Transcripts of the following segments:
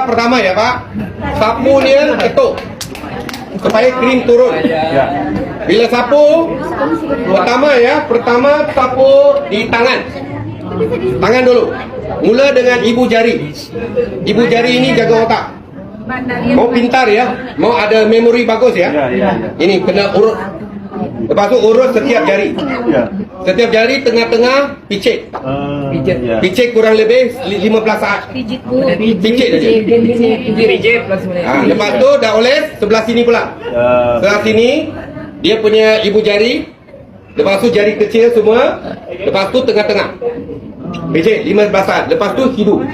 Langkah pertama ya Pak, sapu dia ketuk supaya krim turun. Bila sapu, pertama sapu di tangan. Tangan dulu. Mula dengan ibu jari. Ibu jari ini jaga otak. Mau pintar ya, mau ada memori bagus ya. Ini kena urut. Lepas tu urut setiap jari. Setiap jari tengah-tengah picit. Picit kurang lebih 15 saat. Picit saja. Lepas tu dah oles sebelah sini pula. Sebelah sini dia punya ibu jari. Lepas tu jari kecil semua. Lepas tu tengah-tengah. Picit 15 saat. Lepas tu hidup.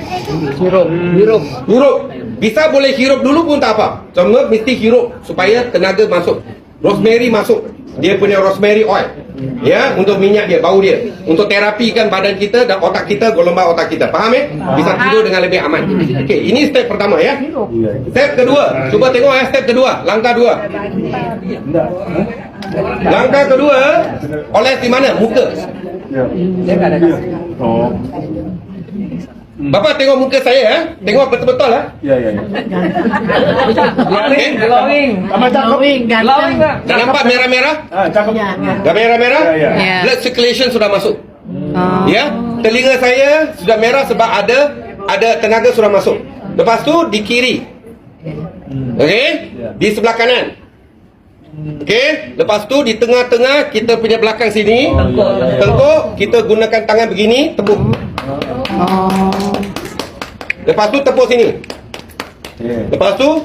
Hirup. Bisa boleh hirup dulu pun tak apa. Cuma mesti hirup supaya tenaga masuk. Rosemary masuk. Dia punya rosemary oil. Ya, untuk minyak dia, bau dia. Untuk terapikan badan kita dan otak kita, gelombang otak kita. Faham Bisa tidur dengan lebih aman. Okey, ini step pertama ya. Step kedua. Cuba tengok step kedua. Langkah 2. Langkah kedua, oles di mana? Muka. Bapak tengok muka saya tengok betul-betul Glowing, ganteng. Dah nampak merah-merah? Dah merah-merah? Blood circulation sudah masuk. Ya, telinga saya sudah merah sebab ada tenaga sudah masuk. Lepas tu di kiri. Okey, di sebelah kanan. Okey, lepas tu di tengah-tengah kita punya belakang sini, tengkuk, kita gunakan tangan begini, tepuk. Lepas tu tepuk sini. Lepas tu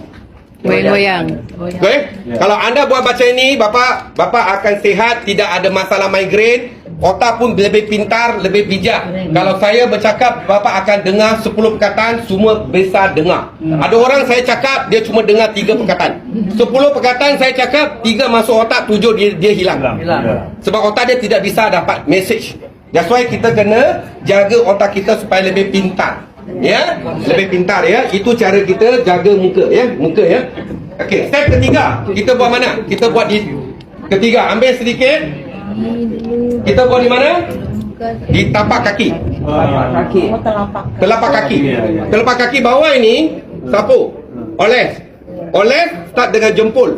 Goyang. okey, kalau anda buat macam ini, Bapak akan sihat, tidak ada masalah migrain, otak pun lebih pintar, lebih bijak. Kalau saya bercakap, Bapak akan dengar 10 perkataan, semua bisa dengar. Ada orang saya cakap, dia cuma dengar 3 perkataan. 10 perkataan saya cakap, 3 masuk otak, 7 dia hilang. Sebab otak dia tidak bisa dapat message. That's why kita kena jaga otak kita supaya lebih pintar. Ya, lebih pintar ya. Itu cara kita jaga muka ya, Okey, step ketiga. Kita buat mana? Kita buat di ketiga. Ambil sedikit. Kita buat di mana? Di tapak kaki. Telapak kaki. Telapak kaki bawah ini sapu. Oles start dengan jempol.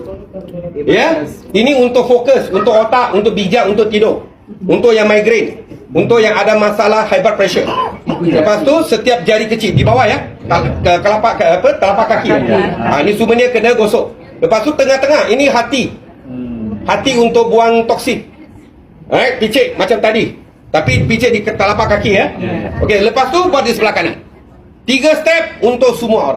Ya. Ini untuk fokus, untuk otak, untuk bijak, untuk tidur. Untuk yang migrain, untuk yang ada masalah high blood pressure. Lepas tu setiap jari kecil di bawah ya, telapak kaki. Ini semuanya kena gosok. Lepas tu tengah-tengah ini hati. Hati untuk buang toksik. Picit macam tadi. Tapi picit di telapak kaki ya. Okey, lepas tu buat di sebelah kanan. 3 step untuk semua orang.